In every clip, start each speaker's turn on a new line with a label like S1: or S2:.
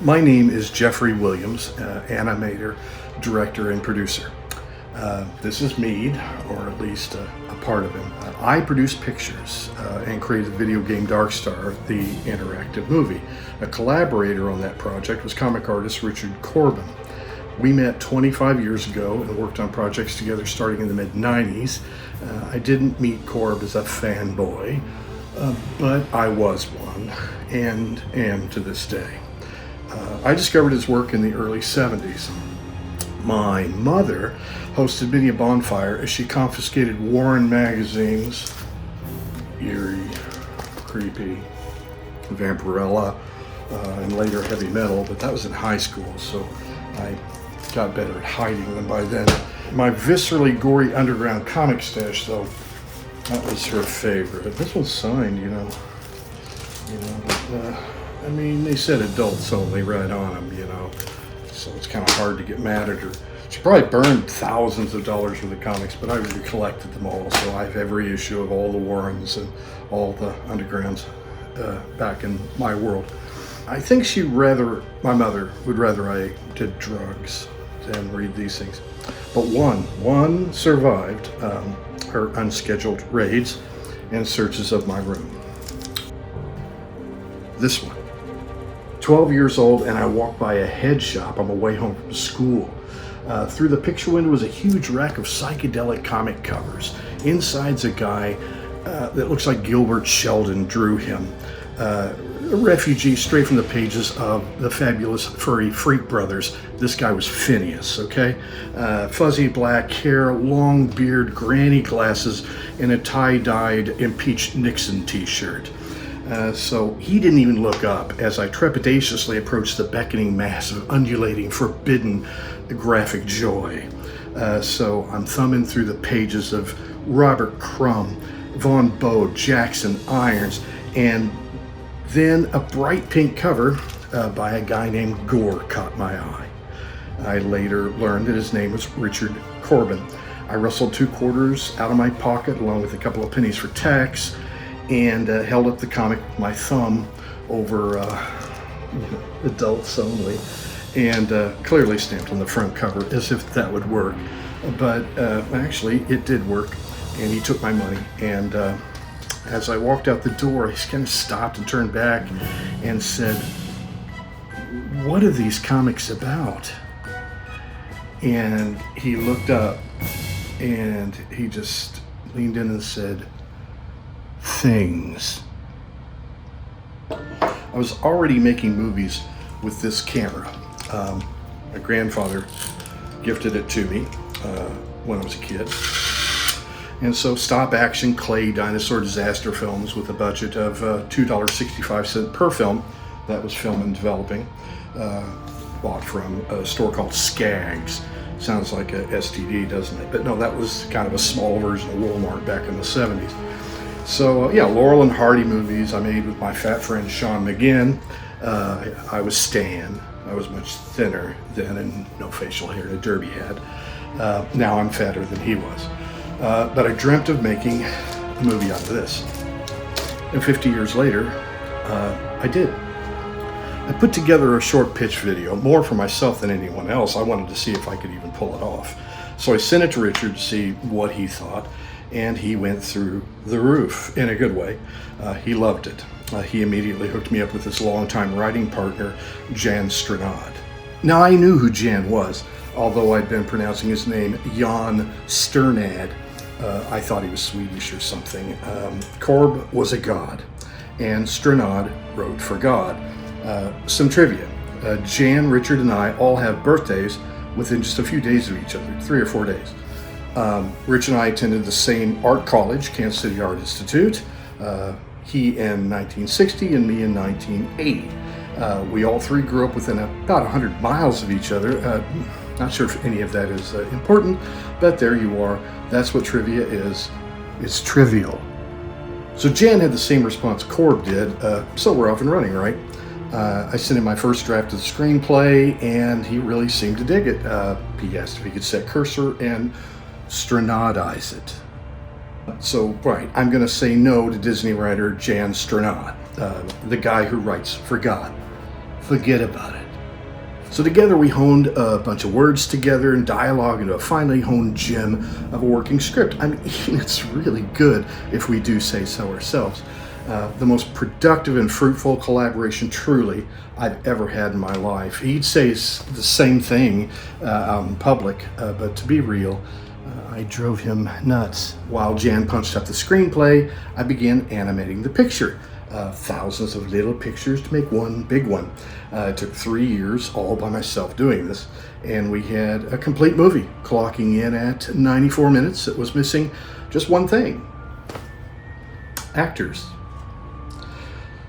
S1: My name is Jeffrey Williams, animator, director, and producer. This is Mead, or at least a part of him. I produce pictures and created the video game Darkstar, the interactive movie. A collaborator on that project was comic artist Richard Corben. We met 25 years ago and worked on projects together starting in the mid-90s. I didn't meet Corb as a fanboy, but I was one, and am to this day. I discovered his work in the early 70s. My mother hosted many a bonfire as she confiscated Warren magazines, eerie, creepy, Vampirella, and later heavy metal, but that was in high school, so I got better at hiding them by then. My viscerally gory underground comic stash, though, that was her favorite. This one's signed, I mean, they said adults only right on them, so it's kind of hard to get mad at her. She probably burned thousands of dollars worth of comics, but I really collected them all, so I have every issue of all the Warrens and all the undergrounds back in my world. I think my mother would rather I did drugs than read these things. But one survived her unscheduled raids and searches of my room. This one. 12 years old, and I walked by a head shop on my way home from school. Through the picture window was a huge rack of psychedelic comic covers. Inside's a guy that looks like Gilbert Sheldon drew him. A refugee straight from the pages of the fabulous furry Freak Brothers. This guy was Phineas, okay? Fuzzy black hair, long beard, granny glasses, and a tie-dyed impeached Nixon t-shirt. So he didn't even look up as I trepidatiously approached the beckoning mass of undulating, forbidden graphic joy. So I'm thumbing through the pages of Robert Crumb, Von Bowe, Jackson, Irons, and then a bright pink cover by a guy named Gore caught my eye. I later learned that his name was Richard Corben. I rustled 2 quarters out of my pocket along with a couple of pennies for tax, and held up the comic with my thumb over adults only, and clearly stamped on the front cover as if that would work. But actually it did work, and he took my money, and as I walked out the door, he kind of stopped and turned back and said, "What are these comics about?" And he looked up and he just leaned in and said, "Things." I was already making movies with this camera. My grandfather gifted it to me when I was a kid. And so stop action clay dinosaur disaster films with a budget of $2.65 per film. That was film and developing. Bought from a store called Skaggs. Sounds like a STD, doesn't it? But no, that was kind of a small version of Walmart back in the 70s. So Laurel and Hardy movies I made with my fat friend Sean McGinn. I was Stan. I was much thinner then and no facial hair and a derby hat. Now I'm fatter than he was. But I dreamt of making a movie out of this. And 50 years later, I did. I put together a short pitch video, more for myself than anyone else. I wanted to see if I could even pull it off. So I sent it to Richard to see what he thought, and he went through the roof in a good way. He loved it. He immediately hooked me up with his longtime writing partner, Jan Strnad. Now I knew who Jan was, although I'd been pronouncing his name Jan Strnad. I thought he was Swedish or something. Corb was a god, and Strnad wrote for God. Some trivia. Jan, Richard, and I all have birthdays within just a few days of each other, 3 or 4 days. Rich and I attended the same art college, Kansas City Art Institute. He in 1960 and me in 1980. We all 3 grew up within about 100 miles of each other. Not sure if any of that is important, but there you are. That's what trivia is. It's trivial. So Jan had the same response Corb did, so we're off and running, right? I sent him my first draft of the screenplay, and he really seemed to dig it. He asked if he could set cursor and Strnadize it. So, right, I'm going to say no to Disney writer Jan Strnad, the guy who writes for God. forget about it. So together we honed a bunch of words together and dialogue into a finely honed gem of a working script. I mean, it's really good if we do say so ourselves. The most productive and fruitful collaboration truly I've ever had in my life. He'd say the same thing out in public, but to be real, I drove him nuts. While Jan punched up the screenplay, I began animating the picture. Thousands of little pictures to make one big one. It took 3 years all by myself doing this, and we had a complete movie, clocking in at 94 minutes. It was missing just one thing: actors.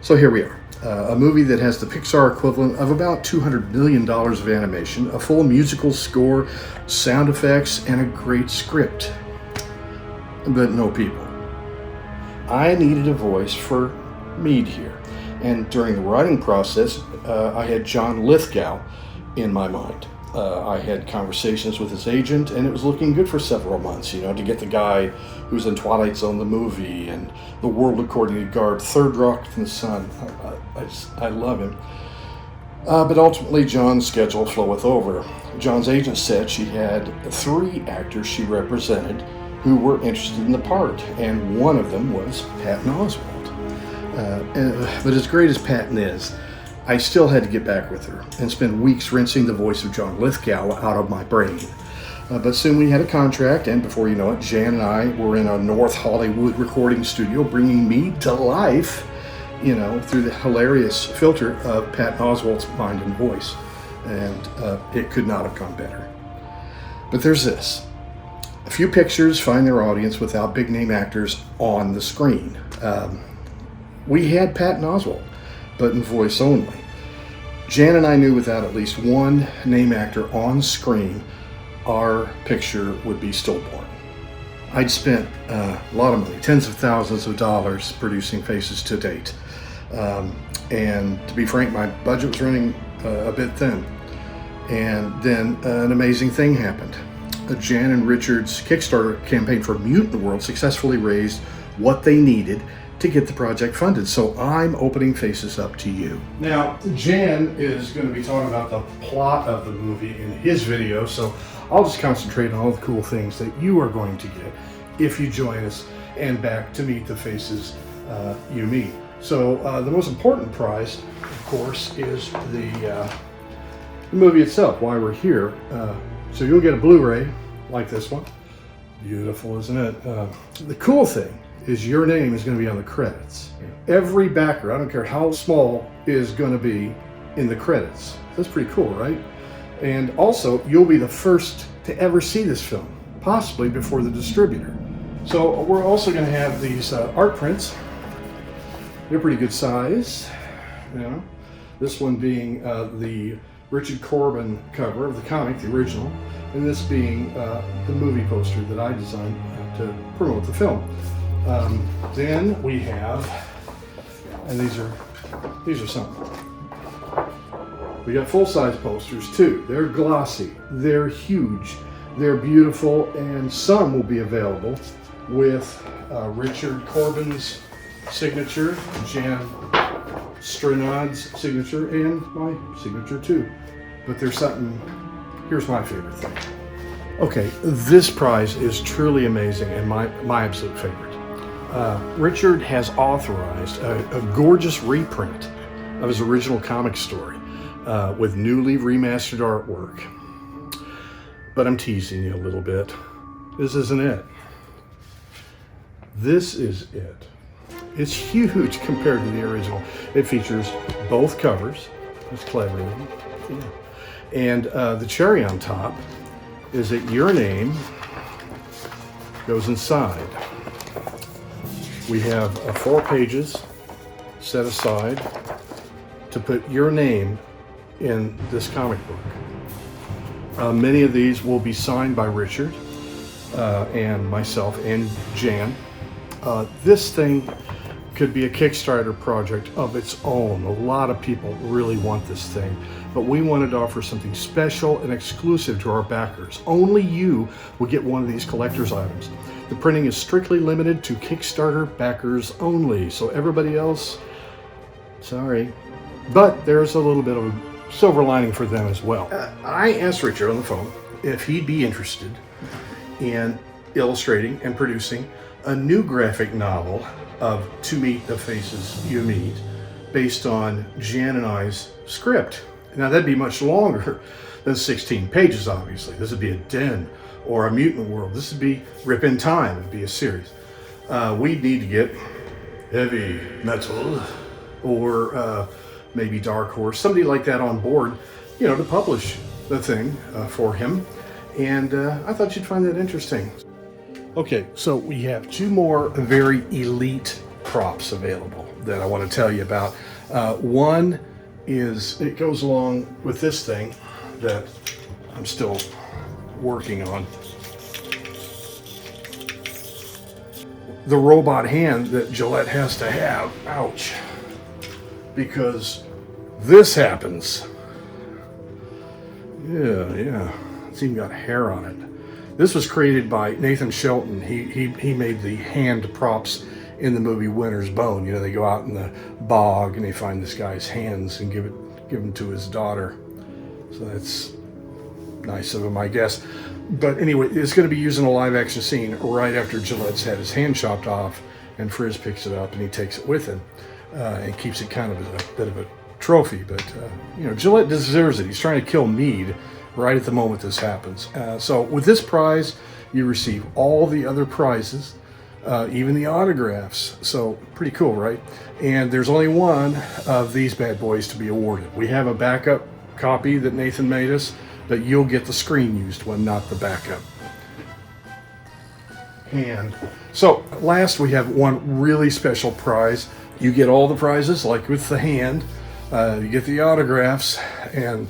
S1: So here we are, a movie that has the Pixar equivalent of about $200 million of animation, a full musical score, sound effects, and a great script. But no people. I needed a voice for Mead here, and during the writing process, I had John Lithgow in my mind. I had conversations with his agent, and it was looking good for several months, to get the guy who's in Twilight Zone, the movie, and The World According to Garp, Third Rock from the Sun. I love him. But ultimately, John's schedule floweth over. John's agent said she had 3 actors she represented who were interested in the part, and one of them was Patton Oswalt. But as great as Patton is, I still had to get back with her and spend weeks rinsing the voice of John Lithgow out of my brain. But soon we had a contract, and before you know it, Jan and I were in a North Hollywood recording studio bringing me to life, through the hilarious filter of Patton Oswalt's mind and voice. And it could not have gone better. But there's this. A few pictures find their audience without big name actors on the screen. We had Patton Oswalt, but in voice only. Jan and I knew without at least one name actor on screen, our picture would be stillborn. I'd spent a lot of money, tens of thousands of dollars, producing faces to date. And to be frank, my budget was running a bit thin. And then an amazing thing happened. Jan and Richard's Kickstarter campaign for Mutant World successfully raised what they needed to get the project funded. So I'm opening faces up to you. Now, Jan is going to be talking about the plot of the movie in his video, so I'll just concentrate on all the cool things that you are going to get if you join us and back to meet the faces you meet. So the most important prize, of course, is the movie itself, why we're here. So you'll get a Blu-ray like this one. Beautiful, isn't it? The cool thing is your name is going to be on the credits. Every backer, I don't care how small, is going to be in the credits. That's pretty cool, right? And also, you'll be the first to ever see this film, possibly before the distributor. So we're also going to have these art prints. They're pretty good size. This one being the Richard Corben cover of the comic, the original, and this being the movie poster that I designed to promote the film. Then we have, and these are some. We got full-size posters too. They're glossy, they're huge, they're beautiful, and some will be available with Richard Corben's signature, Jan Strnad's signature, and my signature too. But there's something, here's my favorite thing. Okay, this prize is truly amazing and my absolute favorite. Richard has authorized a gorgeous reprint of his original comic story with newly remastered artwork. But I'm teasing you a little bit. This isn't it. This is it. It's huge compared to the original. It features both covers. It's clever. Yeah. And the cherry on top is that your name goes inside. We have 4 pages set aside to put your name in this comic book. Many of these will be signed by Richard and myself and Jan. This thing could be a Kickstarter project of its own. A lot of people really want this thing, but we wanted to offer something special and exclusive to our backers. Only you will get one of these collector's items. The printing is strictly limited to Kickstarter backers only, so everybody else, sorry, But there's a little bit of a silver lining for them as well. I asked Richard on the phone if he'd be interested in illustrating and producing a new graphic novel of To Meet the Faces You Meet based on Jan and I's script. Now that'd be much longer than 16 pages, obviously. This would be a Den or a Mutant World. This would be Rip in Time. It'd be a series. We'd need to get Heavy Metal or maybe Dark Horse, somebody like that on board, you know, to publish the thing for him. And I thought you'd find that interesting. Okay, so we have two more very elite props available that I want to tell you about. One is, it goes along with this thing that I'm still working on. The robot hand that Gillette has to have, ouch, because this happens. Yeah, it's even got hair on it. This was created by Nathan Shelton. He made the hand props in the movie Winter's Bone. You know, they go out in the bog and they find this guy's hands and give them to his daughter. So that's nice of him, I guess. But anyway, it's going to be using a live action scene right after Gillette's had his hand chopped off, and Frizz picks it up and he takes it with him and keeps it kind of as a bit of a trophy. But you know, Gillette deserves it. He's trying to kill Mead right at the moment this happens. So with this prize, you receive all the other prizes, even the autographs. So pretty cool, right? And there's only one of these bad boys to be awarded. We have a backup copy that Nathan made us, but you'll get the screen used one, not the backup. And so last we have one really special prize. You get all the prizes, like with the hand, you get the autographs, and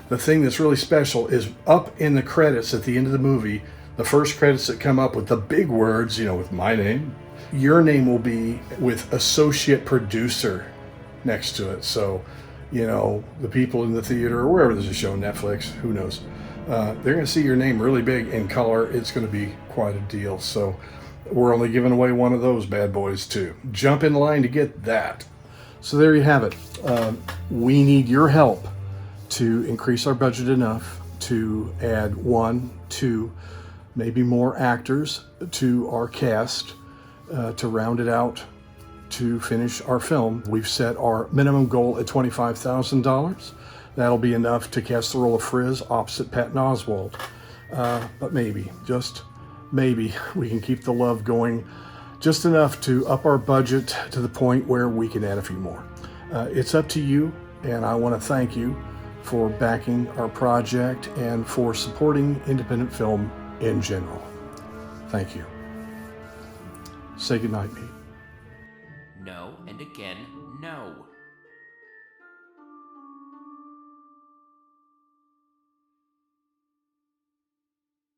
S1: the thing that's really special is up in the credits at the end of the movie, the first credits that come up with the big words, you know, with my name, your name will be with associate producer next to it. So, you know, the people in the theater or wherever there's a show, Netflix, who knows, they're going to see your name really big in color. It's going to be quite a deal. So we're only giving away one of those bad boys too. Jump in line to get that. So there you have it. We need your help to increase our budget enough to add 1, 2, maybe more actors to our cast to round it out to finish our film. We've set our minimum goal at $25,000. That'll be enough to cast the role of Frizz opposite Patton Oswalt. But maybe, just maybe, we can keep the love going just enough to up our budget to the point where we can add a few more. It's up to you, and I want to thank you for backing our project and for supporting independent film in general. Thank you. Say goodnight, Pete.
S2: No, and again, no.